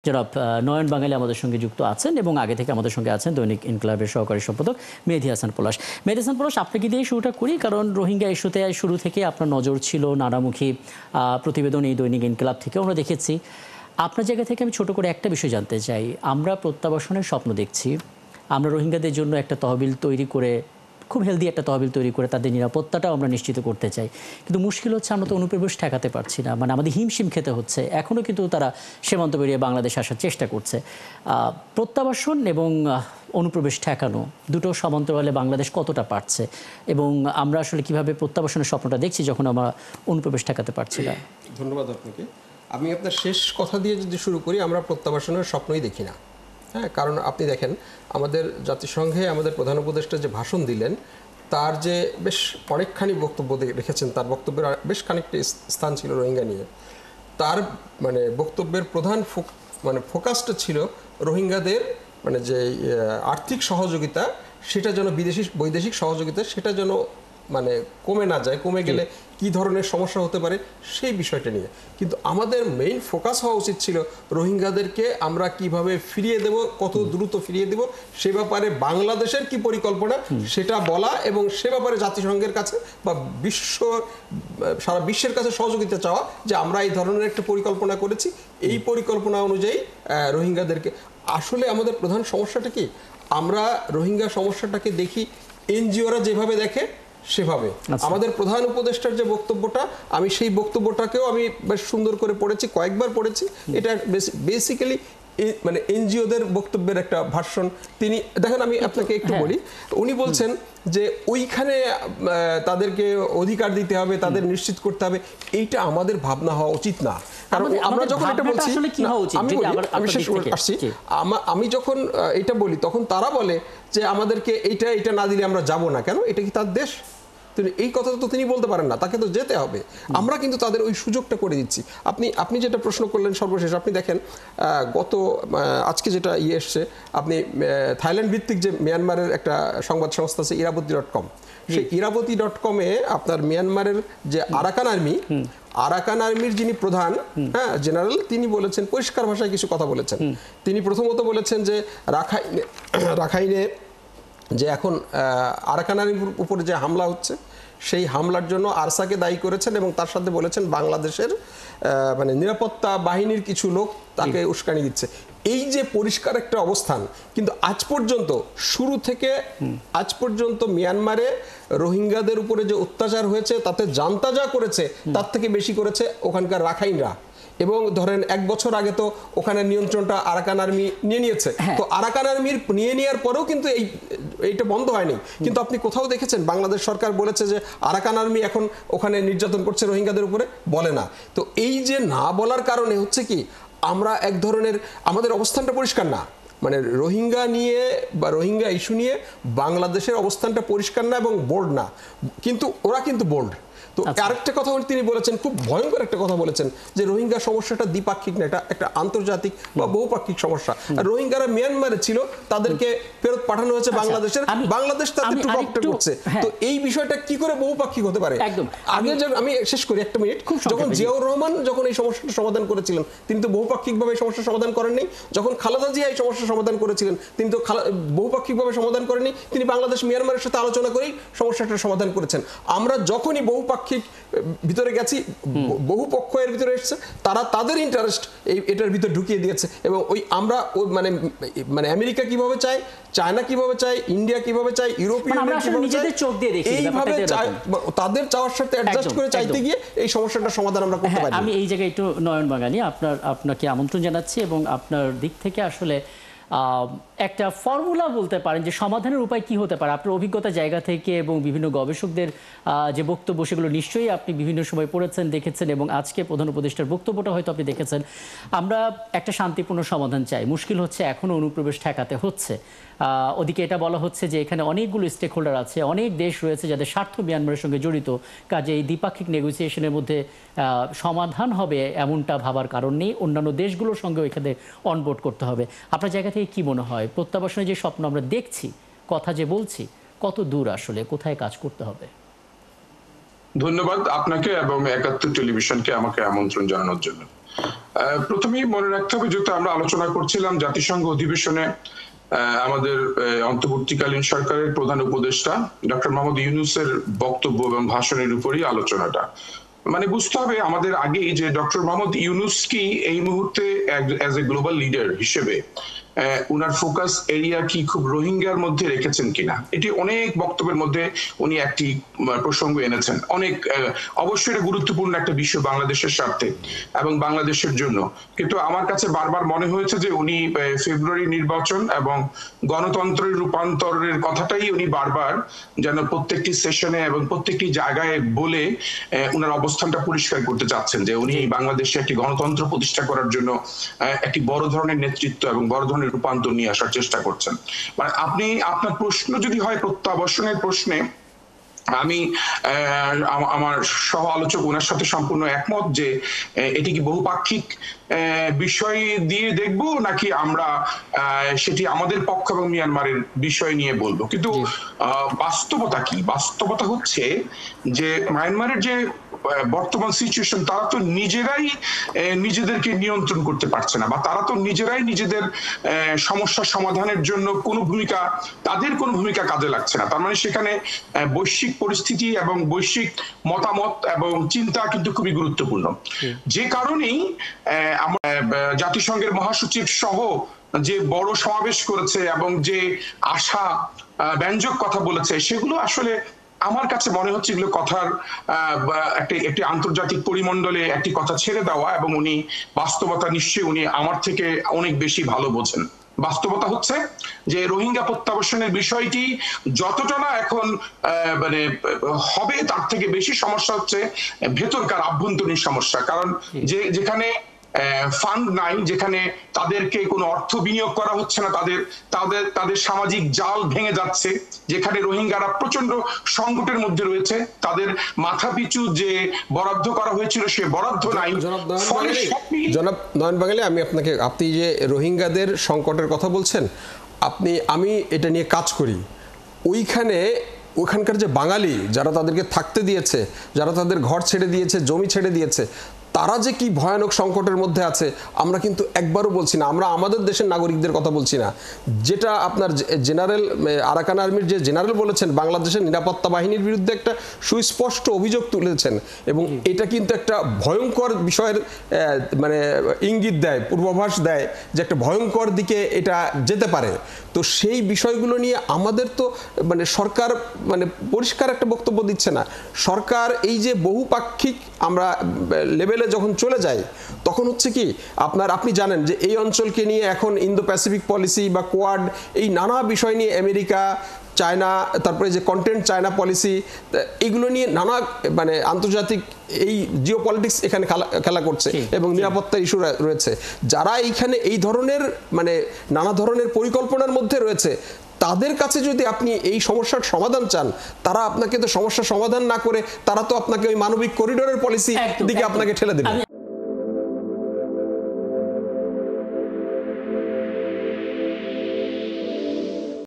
জনাব নয়ন বাঙালি আমাদের সঙ্গে যুক্ত আছেন এবং আগে থেকে আমাদের সঙ্গে আছেন দৈনিক ইনকিলাবের সহকারী সম্পাদক মেহেদী হাসান পলাশ। মেহেদী হাসান পলাশ, আপনাকে দিয়ে শুরুটা করি, কারণ রোহিঙ্গা ইস্যুতে শুরু থেকে আপনার নজর ছিল, নানামুখী প্রতিবেদন এই দৈনিক ইনকিলাব থেকেও আমরা দেখেছি। আপনার জায়গা থেকে আমি ছোট করে একটা বিষয় জানতে চাই। আমরা প্রত্যাবাসনের স্বপ্ন দেখছি, আমরা রোহিঙ্গাদের জন্য একটা তহবিল তৈরি করে, খুব হেলদি একটা তহবিল তৈরি করে তাদের নিরাপত্তাটাও আমরা নিশ্চিত করতে চাই, কিন্তু মুশকিল হচ্ছে আমরা তো অনুপ্রবেশ ঠেকাতে পারছি না। মানে আমাদের হিমশিম খেতে হচ্ছে। এখনও কিন্তু তারা সীমান্ত পেরিয়ে বাংলাদেশ আসার চেষ্টা করছে। প্রত্যাবাসন এবং অনুপ্রবেশ ঠেকানো দুটো সমান্তরালে বাংলাদেশ কতটা পারছে, এবং আমরা আসলে কিভাবে প্রত্যাবাসনের স্বপ্নটা দেখছি যখন আমরা অনুপ্রবেশ ঠেকাতে পারছি না? ধন্যবাদ আপনাকে। আমি আপনার শেষ কথা দিয়ে যদি শুরু করি, আমরা প্রত্যাবাসনের স্বপ্নই দেখি না। হ্যাঁ, কারণ আপনি দেখেন আমাদের জাতিসংঘে আমাদের প্রধান উপদেষ্টা যে ভাষণ দিলেন, তার যে বেশ অনেকখানি বক্তব্য রেখেছেন, তার বক্তব্যের বেশ খানিকটা স্থান ছিল রোহিঙ্গা নিয়ে। তার মানে বক্তব্যের প্রধান ফোকাসটা ছিল রোহিঙ্গাদের মানে যে আর্থিক সহযোগিতা, সেটা যেন বৈদেশিক সহযোগিতা সেটা যেন মানে কমে না যায়, কমে গেলে কি ধরনের সমস্যা হতে পারে সেই বিষয়টা নিয়ে। কিন্তু আমাদের মেইন ফোকাস হওয়া উচিত ছিল রোহিঙ্গাদেরকে আমরা কিভাবে ফিরিয়ে দেব, কত দ্রুত ফিরিয়ে দেব, সে ব্যাপারে বাংলাদেশের কি পরিকল্পনা সেটা বলা, এবং সে ব্যাপারে জাতিসংঘের কাছে বা সারা বিশ্বের কাছে সহযোগিতা চাওয়া যে আমরা এই ধরনের একটা পরিকল্পনা করেছি, এই পরিকল্পনা অনুযায়ী রোহিঙ্গাদেরকে। আসলে আমাদের প্রধান সমস্যাটা কি, আমরা রোহিঙ্গা সমস্যাটাকে দেখি এনজিওরা যেভাবে দেখে সেভাবে। আমাদের প্রধান উপদেষ্টার যে বক্তব্যটা, আমি সেই বক্তব্যটাকেও আমি বেশ সুন্দর করে পড়েছি, কয়েকবার পড়েছি। এটা বেসিক্যালি মানে এনজিওদের বক্তব্যের একটা ভার্সন। তিনি দেখেন, আমি আপনাকে একটু বলি, উনি বলছেন যে ওইখানে তাদেরকে অধিকার দিতে হবে, তাদের নিশ্চিত করতে হবে, এইটা আমাদের ভাবনা হওয়া উচিত না। কারণ আমরা যখন এটা বলছি, আমি যখন এটা বলি তখন তারা বলে যে আমাদেরকে এইটা না দিলে আমরা যাব না। কেন? এটা কি তার দেশ? এই কথাটা তো তিনি বলতে পারেন না, তাকে তো যেতে হবে। আমরা কিন্তু তাদের ওই সুযোগটা করে দিচ্ছি। আপনি যেটা প্রশ্ন করলেন সর্বশেষ, আপনি দেখেন আজকে যেটা এসছে, আপনি থাইল্যান্ড ভিত্তিক যে মিয়ানমারের একটা সংবাদ সংস্থা আছে ইরাবতী.com, সেই ইরাবতী.com-এ আপনার মিয়ানমারের যে আরাকান আর্মির যিনি প্রধান, হ্যাঁ, জেনারেল, তিনি বলেছেন, পরিষ্কার ভাষায় কিছু কথা বলেছেন। তিনি প্রথমত বলেছেন যে রাখাইনে যে এখন আরাকান আর্মির উপরে যে হামলা হচ্ছে, সেই হামলার জন্য আরসাকে দায়ী করেছেন, এবং তার সাথে বলেছেন বাংলাদেশের মানে নিরাপত্তা বাহিনীর কিছু লোক তাকে উস্কানি দিচ্ছে। এই যে পরিষ্কার একটা অবস্থান, কিন্তু আজ পর্যন্ত শুরু থেকে আজ পর্যন্ত মিয়ানমারে রোহিঙ্গাদের উপরে যে অত্যাচার হয়েছে, তাতে জান্তা যা করেছে তার থেকে বেশি করেছে ওখানকার রাখাইনরা। এবং ধরেন 1 বছর আগে তো ওখানে নিয়ন্ত্রণটা আরাকান আর্মি নিয়ে নিয়েছে। তো আরাকান আর্মির নিয়ে নেওয়ার পরেও কিন্তু এইটা বন্ধ হয়নি। কিন্তু আপনি কোথাও দেখেছেন বাংলাদেশ সরকার বলেছে যে আরাকান আর্মি এখন ওখানে নির্যাতন করছে রোহিঙ্গাদের উপরে? বলে না। তো এই যে না বলার কারণে হচ্ছে কি, আমরা এক ধরনের আমাদের অবস্থানটা পরিষ্কার না। মানে রোহিঙ্গা নিয়ে বা রোহিঙ্গা ইস্যু নিয়ে বাংলাদেশের অবস্থানটা পরিষ্কার না এবং বোল্ড না, কিন্তু ওরা কিন্তু বোল্ড। তো আরেকটা কথা তিনি বলেছেন, খুব ভয়ঙ্কর একটা কথা বলেছেন, যে রোহিঙ্গা সমস্যাটা দ্বিপাক্ষিক না, এটা একটা আন্তর্জাতিক বা বহুপাক্ষিক সমস্যা। আর রোহিঙ্গারা মিয়ানমারে ছিল, তাদেরকে ফেরত পাঠানো হয়েছে বাংলাদেশের, বাংলাদেশ তাদের টুকটা করছে। তো এই বিষয়টা কি করে বহুপাক্ষিক হতে পারে? আগে আমি শেষ করি, 1 মিনিট। যখন জিয়াউর রহমান যখন এই সমস্যাটা সমাধান করেছিলেন, তিনি তো বহুপাক্ষিকভাবে এই সমস্যার সমাধান করেননি। যখন খালেদা জিয়া এই সমস্যার সমাধান করেছিলেন, তিনি তো বহুপাক্ষিকভাবে সমাধান করেননি। তিনি বাংলাদেশ মিয়ানমারের সাথে আলোচনা করেই সমস্যাটার সমাধান করেছেন। আমরা যখনই বহুপাক্ষিক ভিতরে গেছি, বহু পক্ষ এর ভিতরে এসেছে, তারা তাদের ইন্টারেস্ট এটার ভিতরে ঢুকিয়ে দিয়েছে। এবং ওই আমরা মানে আমেরিকা কিভাবে চায়, চায়না কিভাবে চায়, ইন্ডিয়া কিভাবে চায়, ইউরোপিয়ান এইভাবে তাদের চাওয়ার সাথে অ্যাডজাস্ট করে চাইতে গিয়ে এই সমস্যাটার সমাধান আমরা করতে পারি। আমি এই জায়গায় একটু নয়ন বাঙালি আপনাকে আমন্ত্রণ জানাচ্ছি, এবং আপনার দিক থেকে আসলে একটা ফর্মুলা বলতে পারেন যে সমাধানের উপায় কি হতে পারে আপনার অভিজ্ঞতা জায়গা থেকে, এবং বিভিন্ন গবেষকদের যে বক্তব্য সেগুলো নিশ্চয়ই আপনি বিভিন্ন সময় পড়েছেন, দেখেছেন, এবং আজকে প্রধান উপদেষ্টার বক্তব্যটা হয়তো আপনি দেখেছেন। আমরা একটা শান্তিপূর্ণ সমাধান চাই, মুশকিল হচ্ছে এখনও অনুপ্রবেশ ঠেকাতে হচ্ছে। ওদিকে এটা বলা হচ্ছে যে এখানে অনেকগুলো স্টেক হোল্ডার আছে, অনেক দেশ রয়েছে যাদের স্বার্থ মিয়ানমারের সঙ্গে জড়িত, কাজে এই দ্বিপাক্ষিক নেগোসিয়েশনের মধ্যে সমাধান হবে এমনটা ভাবার কারণ নেই। অন্যান্য দেশগুলোর সঙ্গেও এখানে অনবোর্ড করতে হবে। আপনার জায়গা থেকে কি মনে হয়, প্রত্যাবাসনের যে স্বপ্ন আমরা দেখছি, কথা যে বলছি, কত দূর আসলে, কোথায় কাজ করতে হবে? ধন্যবাদ আপনাকে এবং ৭১ টেলিভিশনকে আমাকে আমন্ত্রণ জানানোর জন্য। প্রথমেই মনে রাখতে হবে, যেহেতু আমরা আলোচনা করছিলাম জাতিসংঘ অধিবেশনে আমাদের অন্তর্বর্তীকালীন সরকারের প্রধান উপদেষ্টা ডক্টর মোহাম্মদ ইউনূসের বক্তব্য এবং ভাষণের উপরই আলোচনাটা। মানে বুঝতে হবে আমাদের আগেই যে ডক্টর মোহাম্মদ ইউনূস কি এই মুহূর্তে অ্যাজ এ গ্লোবাল লিডার হিসেবে উনার ফোকাস এরিয়া কি খুব রোহিঙ্গার মধ্যে রেখেছেন কিনা, এটি অনেক বক্তব্যের মধ্যে উনি একটি প্রসঙ্গ এনেছেন। অনেক অবশ্যই এটা গুরুত্বপূর্ণ একটা বিষয় বাংলাদেশের স্বার্থে এবং বাংলাদেশের জন্য, কিন্তু আমার কাছে বারবার মনে হয়েছে যে উনি ফেব্রুয়ারি নির্বাচন এবং গণতন্ত্রের রূপান্তরের কথাটাই উনি বারবার যেন প্রত্যেকটি সেশনে এবং প্রত্যেকটি জায়গায় বলে উনার অবস্থানটা পরিষ্কার করতে চাচ্ছেন যে উনি বাংলাদেশে একটি গণতন্ত্র প্রতিষ্ঠা করার জন্য একটি বড় ধরনের নেতৃত্ব এবং বড় ধরনের রূপান্তর নিয়ে আসার চেষ্টা করছেন। মানে আপনি আপনার প্রশ্ন যদি হয় প্রত্যাবর্তনের প্রশ্নে, আমি আমার সহ আলোচক ওনার সাথে সম্পূর্ণ একমত যে এটি কি বহুপাক্ষিক বিষয় দিয়ে দেখব নাকি আমরা সেটি আমাদের পক্ষ এবং মিয়ানমারের বিষয় নিয়ে বলবো। কিন্তু বাস্তবতা কি? বাস্তবতা হচ্ছে যে মায়ানমারের যে বর্তমান সিচুয়েশন, তারা তো নিজেরাই নিজেদেরকে নিয়ন্ত্রণ করতে পারছে না, বা তারা তো নিজেরাই নিজেদের সমস্যা সমাধানের জন্য তাদের কোনো ভূমিকা কাজে লাগছে না। তার মানে সেখানে বৈশ্বিক পরিস্থিতি এবং বৈশ্বিক মতামত এবং চিন্তা কিন্তু খুবই গুরুত্বপূর্ণ। যে কারণেই জাতিসংঘের মহাসচিব সহ যে বড় সমাবেশ করেছে এবং যে আশা ব্যঞ্জক কথা বলেছে, সেগুলো আসলে আমার কাছে মনে হচ্ছে এগুলো কথার একটি আন্তর্জাতিক পরিমণ্ডলে একটি কথা ছেড়ে দেওয়া, এবং উনি বাস্তবতা নিশ্চয়ই উনি আমার থেকে অনেক বেশি ভালো বোঝেন। বাস্তবতা হচ্ছে যে রোহিঙ্গা প্রত্যাবাসনের বিষয়টি যতটা না এখন মানে হবে, তার থেকে বেশি সমস্যা হচ্ছে ভেতরকার আভ্যন্তরীণ সমস্যা। কারণ যেখানে ফান্ড নাই, যেখানে তাদেরকে কোনো অর্থ বিনিয়োগ করা হচ্ছে না, তাদের সামাজিক জাল ভেঙে যাচ্ছে, যেখানে রোহিঙ্গারা প্রচন্ড সংকটের মধ্যে রয়েছে, তাদের মাথাপিছু যে বরাদ্দ করা হয়েছিল সে বরাদ্দ নাই। জনাব নয়ন বাঙালি, আপনি যে রোহিঙ্গাদের সংকটের কথা বলছেন, আমি এটা নিয়ে কাজ করি। ওইখানকার যে বাঙালি যারা তাদেরকে থাকতে দিয়েছে, যারা তাদের ঘর ছেড়ে দিয়েছে, জমি ছেড়ে দিয়েছে, তারা যে কি ভয়ানক সংকটের মধ্যে আছে আমরা কিন্তু একবারও বলছি না। আমরা আমাদের দেশের নাগরিকদের কথা বলছি না। যেটা আপনার জেনারেল আরাকান আর্মির যে জেনারেল বলেছেন, বাংলাদেশের নিরাপত্তা বাহিনীর বিরুদ্ধে একটা সুস্পষ্ট অভিযোগ তুলেছেন, এবং এটা কিন্তু একটা ভয়ঙ্কর বিষয়ের মানে ইঙ্গিত দেয়, পূর্বাভাস দেয় যে একটা ভয়ঙ্কর দিকে এটা যেতে পারে। তো সেই বিষয়গুলো নিয়ে আমাদের তো মানে সরকার মানে পরিষ্কার একটা বক্তব্য দিচ্ছে না। সরকার এই যে বহুপাক্ষিক আমরা লেভেলে যখন চলে যায়, তখন হচ্ছে কি আপনি জানেন যে এই অঞ্চলকে নিয়ে এখন ইন্দো প্যাসিফিক পলিসি বা কোয়াড, এই নানা বিষয় নিয়ে আমেরিকা, চায়না, তারপরে যে কন্টেন্ট চায়না পলিসি, এগুলো নিয়ে নানা মানে আন্তর্জাতিক এই জিও পলিটিক্স এখানে খেলা করছে এবং নিরাপত্তার ইস্যু রয়েছে। যারা এইখানে এই ধরনের মানে নানা ধরনের পরিকল্পনার মধ্যে রয়েছে, তাদের কাছে যদি আপনি এই সমস্যার সমাধান চান, তারা আপনাকে তো সমস্যার সমাধান না করে তারা তো আপনাকে ওই মানবিক করিডোরের পলিসি দিকে আপনাকে ঠেলে দেবে।